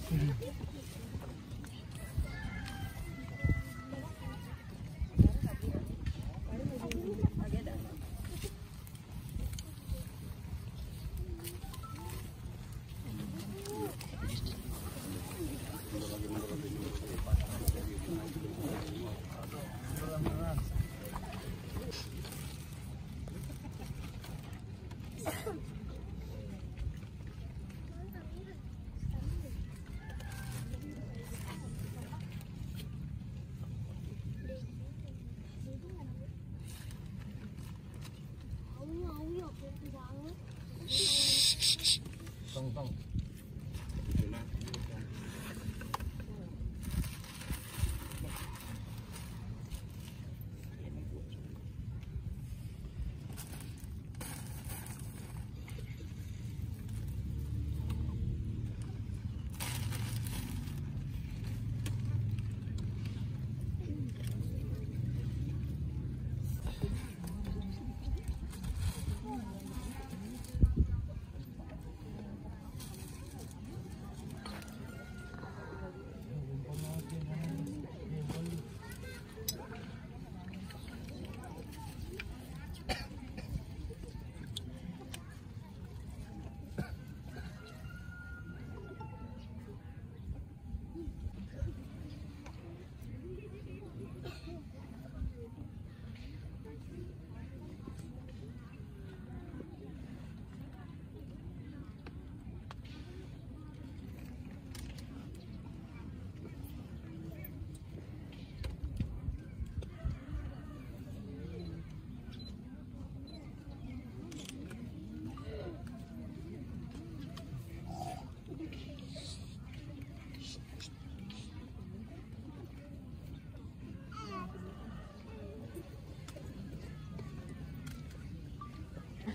Tong.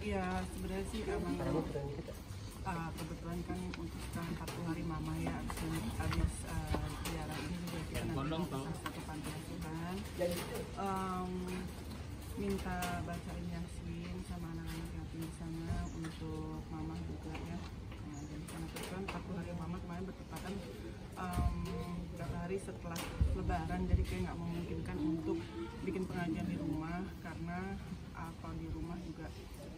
Ya sebenarnya sih emang kebetulan kan untuk sekarang 40 hari mama ya habis ziarah ini juga kita nanti satu panti asuhan minta bacain Yasin sama anak-anak yatim di sana untuk mama juga ya. Nah, jadi karena kebetulan 40 hari mama kemarin bertepatan beberapa hari setelah Lebaran, jadi kayak nggak memungkinkan untuk bikin pengajian di rumah karena kalau di rumah juga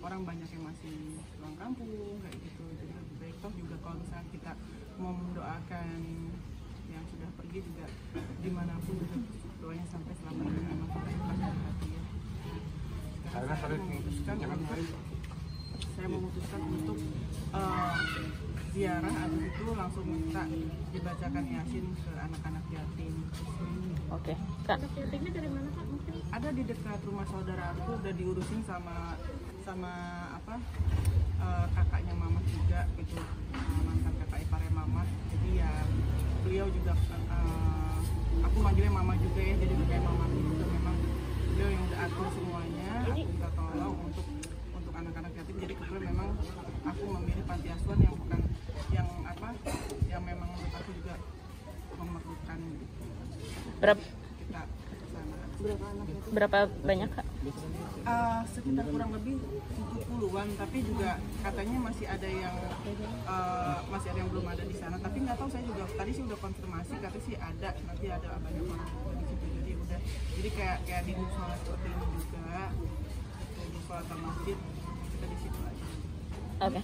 orang banyak yang masih pulang kampung kayak gitu. Jadi lebih baik toh juga kalau misalnya kita mau mendoakan yang sudah pergi juga dimanapun juga doanya sampai selamanya memang kita ikhlas dari hati ya. Sekarang saya memutuskan untuk ziarah, habis itu langsung minta dibacakan Yasin ke anak-anak yatim. Oke. Kak. Anak yatimnya dari mana Kak? Mungkin Ada di dekat rumah saudara aku, udah diurusin sama kakaknya mama juga gitu, mantan kakak iparnya mama. Jadi ya beliau juga aku manggilnya mama juga ya, jadi kayak mama juga, memang beliau yang udah atur semuanya. Aku minta tolong untuk anak-anak yatim. Jadi kebetulan memang aku memilih panti asuhan yang bukan yang memang menurut aku juga memerlukan gitu. Kita kesana. Berapa banyak Kak? Sekitar kurang lebih 70-an, tapi juga katanya masih ada yang belum ada di sana. Tapi nggak tahu, saya juga tadi sih udah konfirmasi, katanya sih ada, nanti ada banyak orang di situ. Jadi kayak di musola seperti ini juga, di musola atau masjid, kita di situ aja. Oke.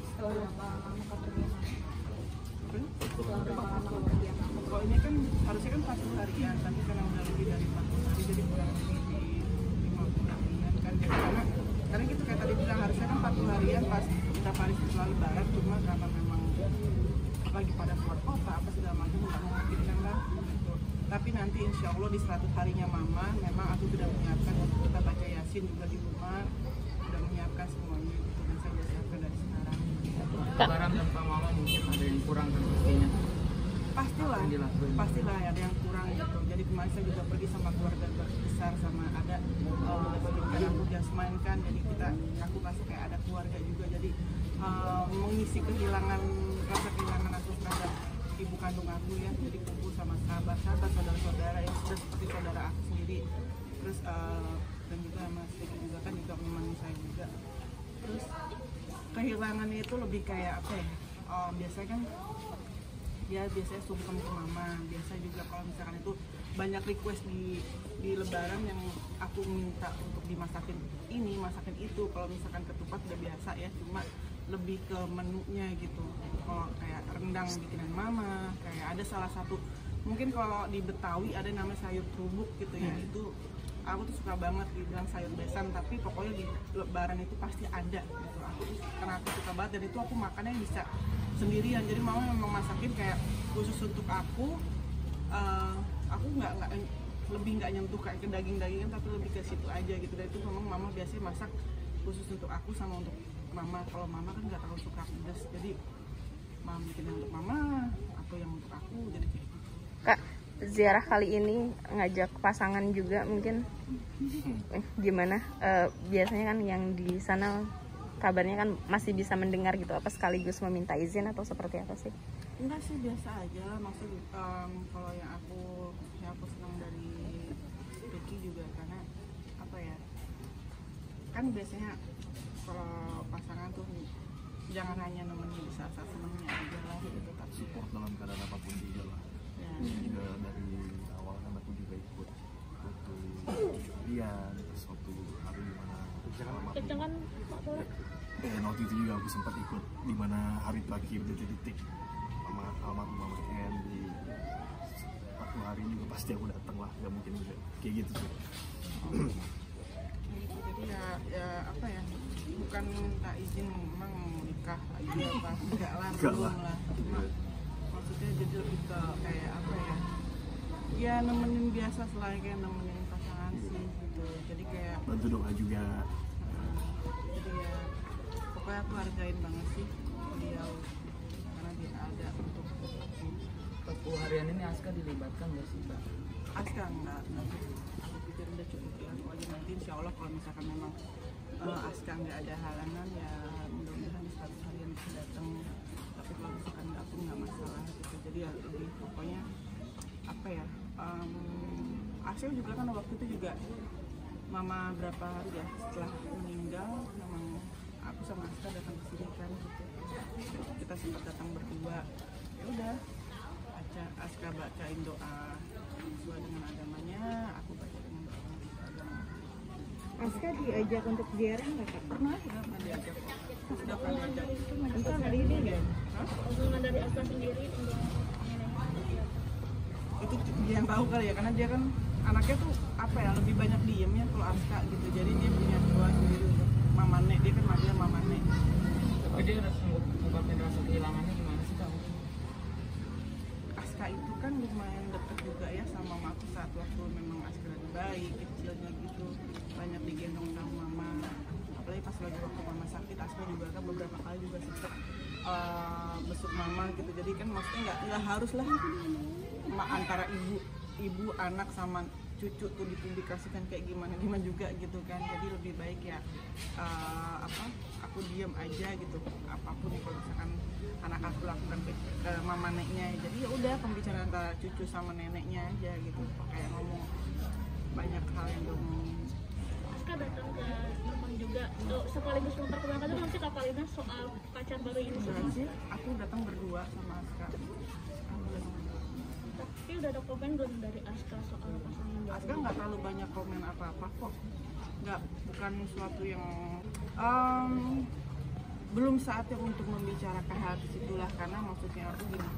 Kalau ini kan harusnya kan 40 harian, tapi karena udah lebih dari 40 hari, jadi kurang lebih di 50 harian kan. Jadi karena gitu kayak tadi bilang, harusnya kan 40 harian pas beberapa hari setelah Lebaran, cuma karena memang lagi pada keluar kota apa segala macam nggak memungkinkan lah gitu. Tapi nanti insya Allah di 100 harinya mama, memang aku sudah menyiapkan untuk kita baca Yasin juga di rumah, sudah menyiapkan semuanya gitu, dan saya sudah siapkan dari sekarang. Lebaran tanpa mama mungkin ada yang kurang kan pastinya. Pastilah ada yang kurang gitu. Jadi kemarin saya juga pergi sama keluarga besar, sama ada sebagian aku jasmine kan, jadi aku masih kayak ada keluarga juga, jadi mengisi rasa kehilangan aku terhadap ibu kandung aku ya. Jadi kumpul sama sahabat-sahabat, saudara-saudara yang sudah seperti saudara aku sendiri, terus dan juga sama Siti juga kan juga menemani saya juga. Terus kehilangannya itu lebih kayak apa ya, biasanya kan dia biasanya sungkem ke mama. Biasa juga kalau misalkan itu banyak request di lebaran yang aku minta untuk dimasakin ini, masakin itu. Kalau misalkan ketupat udah biasa ya, cuma lebih ke menunya gitu. Kalau kayak rendang bikinan mama, kayak ada salah satu, mungkin kalau di Betawi ada namanya sayur terubuk gitu ya, itu aku tuh suka banget dibilang sayur besan, tapi pokoknya di lebaran itu pasti ada gitu. Aku tuh karena aku suka banget, dan itu aku makannya bisa sendirian. Jadi mama memang masakin kayak khusus untuk aku nggak lebih nggak nyentuh kayak ke daging-dagingan, tapi lebih ke situ aja gitu. Dan itu memang mama biasanya masak khusus untuk aku sama untuk mama. Kalau mama kan nggak terlalu suka pedas, jadi mama bikin yang untuk mama atau yang untuk aku, jadi kayak gitu. Kak, ziarah kali ini ngajak pasangan juga mungkin gimana? Biasanya kan yang di sana kabarnya kan masih bisa mendengar gitu, apa sekaligus meminta izin atau seperti apa sih? Enggak sih, biasa aja. Maksud kalau yang aku senang dari Ricky juga karena apa ya, kan biasanya kalau pasangan tuh jangan hanya nemenin di saat-saat senangnya aja lah gitu, tapi support dalam keadaan apapun juga lah. ya, Juga dari awal kan aku juga ikut waktu kejadian, terus waktu hari dimana Kencang dan waktu itu juga aku sempat ikut dimana hari terakhir detik-detik almarhum Mama Ken di waktu hari juga pasti aku datang lah, nggak mungkin juga kayak gitu sih. gitu. Jadi ya apa ya, bukan minta izin memang nikah aja apa enggak lah, Enggak belum lah. lah, cuma maksudnya jadi lebih ke kayak apa ya nemenin biasa selain kayak nemenin pasangan sih gitu. Jadi kayak Bantu doa juga. jadi ya pokoknya aku hargain banget sih beliau karena dia ada untuk aku. Waktu harian ini Aska dilibatkan nggak sih Kak? Aska enggak aku pikir udah cukup ya, aku aja nanti insya Allah kalau misalkan memang Aska nggak ada halangan ya mudah-mudahan di 100 harian bisa datang, tapi kalau misalkan nggak pun nggak masalah gitu. Jadi ya lebih pokoknya apa ya, Aska juga kan waktu itu juga mama berapa hari ya setelah meninggal memang aku sama Aska datang ke sini kan gitu, kita sempat datang berdua. Ya udah Aska bacain doa sesuai dengan agamanya, aku baca dengan doa agama. Aska diajak untuk ziarah nggak Kak? Pernah diajak, sudah pernah diajak. Entah hari ini ya? Hah? hubungan dari Aska sendiri untuk Itu dia yang tahu kali ya, karena dia kan anaknya tuh apa ya, lebih banyak diemnya kalau Aska gitu. Jadi dia punya doa sendiri untuk Mama Nek, dia kan manggilnya Mama Nek. Tapi dia ngungkapin rasa kehilangannya gimana sih Kak? Aska itu kan lumayan deket juga ya sama mamaku saat waktu memang Aska lagi bayi, kecilnya gitu, banyak digendong sama mama. Apalagi pas lagi waktu mama sakit, Aska juga kan beberapa kali juga sempet besuk mama gitu. Jadi kan maksudnya nggak harus lah antara ibu anak sama cucu tuh dipublikasikan kayak gimana juga gitu kan. Jadi lebih baik ya aku diam aja gitu, apapun kalau misalkan anak aku lakukan ke mama neneknya. Jadi ya udah pembicaraan antara cucu sama neneknya aja gitu, kayak ngomong banyak hal yang ngomongin. Aska datang ke rumah juga sekaligus memperkenalkan juga nanti Kak Palina soal pacar baru ini Enggak sih, aku datang berdua sama Aska. tapi udah ada komen belum dari Aska soal pasangan baru? Aska nggak terlalu banyak komen apa-apa kok, bukan suatu yang belum saatnya untuk membicarakan hal situlah, karena maksudnya aku gini,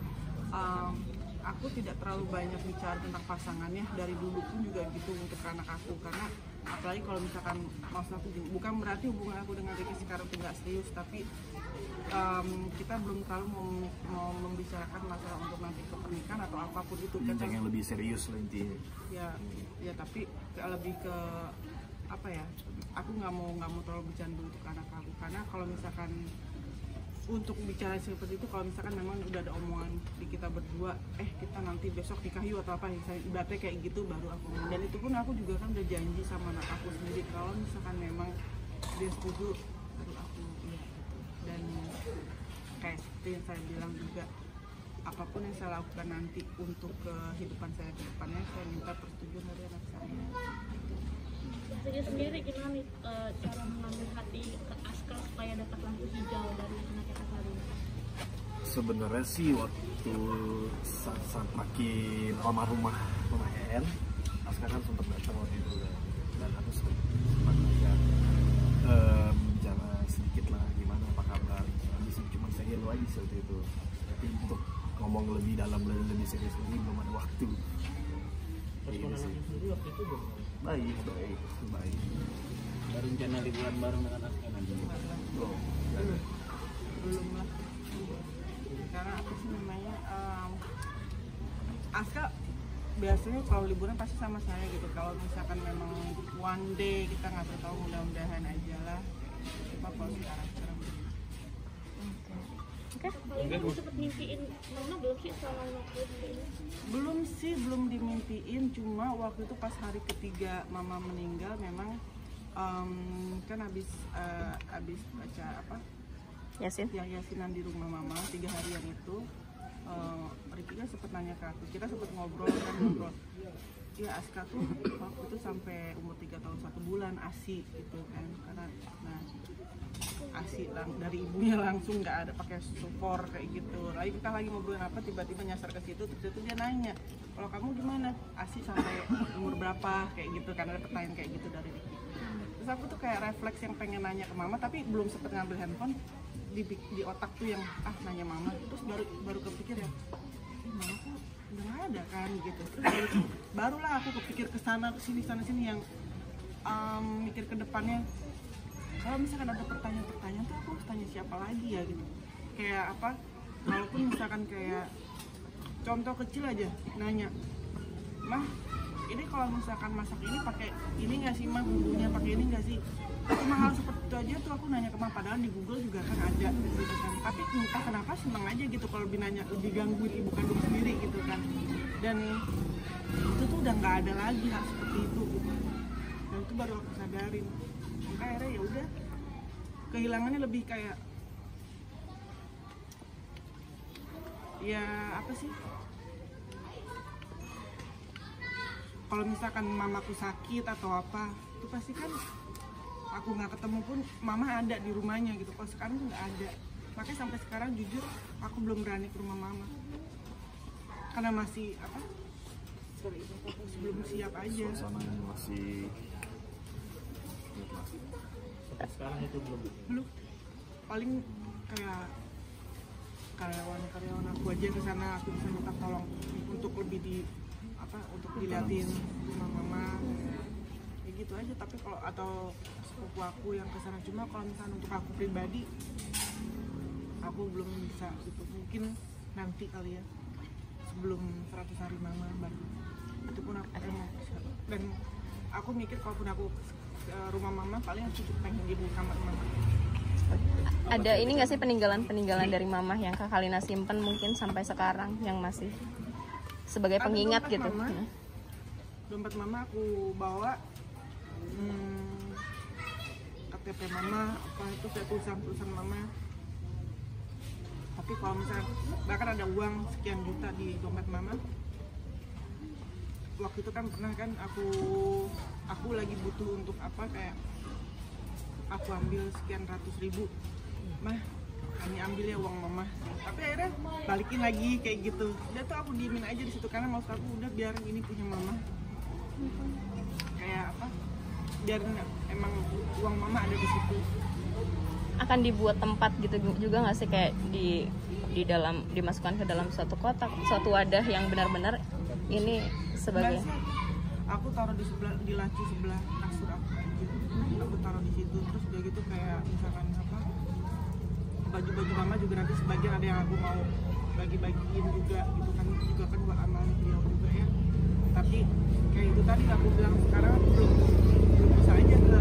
aku tidak terlalu banyak bicara tentang pasangannya dari dulu pun juga gitu untuk anak aku, karena apalagi kalau misalkan maksud aku gini, bukan berarti hubungan aku dengan Ricky sekarang tuh nggak serius, tapi kita belum terlalu mau membicarakan masalah untuk nanti ke pernikahan atau apapun itu kan. Jenjang yang lebih serius lah intinya. Ya tapi lebih ke apa ya, aku nggak mau terlalu bercanda untuk anak aku, karena kalau misalkan untuk bicara seperti itu, kalau misalkan memang udah ada omongan di kita berdua, kita nanti besok nikah yuk atau apa, ibaratnya kayak gitu baru aku. Dan itu pun aku juga kan udah janji sama anak aku sendiri, kalau misalkan memang dia setuju baru aku iya gitu. Dan kayak seperti yang saya bilang juga, apapun yang saya lakukan nanti untuk kehidupan saya ke depannya, saya minta persetujuan dari anak saya. Jadi sendiri gimana nih cara mengambil hati ke Aska supaya dapat lampu hijau dari anaknya Kak Palina? Sebenarnya sih waktu saat makin almarhumah Mama En, Aska kan sempat datang waktu itu dan aku sempat agak bicara sedikit lah gimana apa kabar. Habis itu cuma saya hello aja waktu itu. Tapi untuk ngomong lebih dalam dan lebih serius lagi belum ada waktu. Iya sih. Baik. Baru rencana liburan bareng dengan Aska nanti. Oh, Belum lah. Karena apa sih namanya, Aska biasanya kalau liburan pasti sama saya gitu. Kalau misalkan memang one day kita nggak tahu, mudah-mudahan aja lah. Coba kalau sekarang Kamu sempat mimpiin Mama belum sih selama waktu ini? belum dimimpiin. Cuma waktu itu pas hari ketiga Mama meninggal memang kan habis baca apa Yasin. yang yasinan di rumah Mama 3 harian itu. Riki kan sempat nanya ke aku, kita sempat ngobrol. Ya Aska tuh waktu itu sampai umur 3 tahun 1 bulan ASI gitu kan, karena nah ASI dari ibunya langsung nggak ada pakai supor kayak gitu. Lagi kita lagi ngobrolin apa tiba-tiba nyasar ke situ, terus itu dia nanya, kalau kamu gimana ASI sampai umur berapa kayak gitu kan, ada pertanyaan kayak gitu dari Riki. Terus aku tuh kayak refleks yang pengen nanya ke Mama tapi belum sempet ngambil handphone, di otak tuh yang nanya Mama, terus baru kepikir ya Mama kok udah nggak ada kan gitu. Terus barulah aku kepikir ke sana sini yang mikir ke depannya, kalau misalkan ada pertanyaan tuh aku harus tanya siapa lagi ya gitu. Kayak apa, walaupun misalkan kayak contoh kecil aja nanya, Mah ini kalau misalkan masak ini pakai ini nggak sih Mah, bumbunya pakai ini nggak sih. Cuma hal seperti itu aja tuh aku nanya ke Mama, padahal di Google juga kan ada gitu kan. Tapi entah kenapa seneng aja gitu kalau lebih gangguin ibu kandung sendiri gitu kan. Dan itu tuh udah nggak ada lagi hal seperti itu gitu. Dan itu baru aku sadarin. Maka akhirnya ya udah, kehilangannya lebih kayak ya apa sih, kalau misalkan mamaku sakit atau apa itu pasti kan aku nggak ketemu pun Mama ada di rumahnya gitu. Kalau sekarang tuh nggak ada, makanya sampai sekarang jujur aku belum berani ke rumah Mama karena masih apa, belum siap aja. suasananya masih Sekarang itu Belum, paling kayak karyawan aku aja ke sana aku bisa minta tolong untuk lebih untuk diliatin rumah Mama kayak gitu aja. Tapi kalau atau sepupu aku yang ke sana, cuma kalau misalnya untuk aku pribadi aku belum bisa gitu. Mungkin nanti kali ya, sebelum 100 hari Mama baru itu pun aku bisa. Dan aku mikir kalaupun aku ke rumah Mama paling aku cuma pengen di kamar Mama. Ada ini nggak sih peninggalan dari Mama yang Kak Kalina simpen mungkin sampai sekarang yang masih sebagai pengingat dompet gitu? Mama. Dompet Mama aku bawa, KTP Mama, apa itu saya tulisan Mama. Tapi kalau misalnya bahkan ada uang sekian juta di dompet Mama, waktu itu kan pernah kan aku lagi butuh untuk apa, kayak aku ambil sekian ratus ribu, Mah kami ambil ya uang Mama, tapi akhirnya balikin lagi kayak gitu. Udah tuh aku diemin aja di situ karena maksud aku udah biar ini punya Mama, kayak apa, biar emang uang Mama ada di situ. Akan dibuat tempat gitu juga nggak sih, kayak di dalam, dimasukkan ke dalam suatu kotak, suatu wadah yang benar-benar ini sebagai. Biasa, aku taruh di laci sebelah kasur aku aja, aku taruh di situ. Terus udah gitu kayak misalkan apa, baju-baju Mama juga nanti sebagian ada yang aku mau bagi-bagiin juga gitu kan, itu juga kan buat amal beliau juga ya. Tapi kayak itu tadi aku bilang, sekarang belum bisa aja ke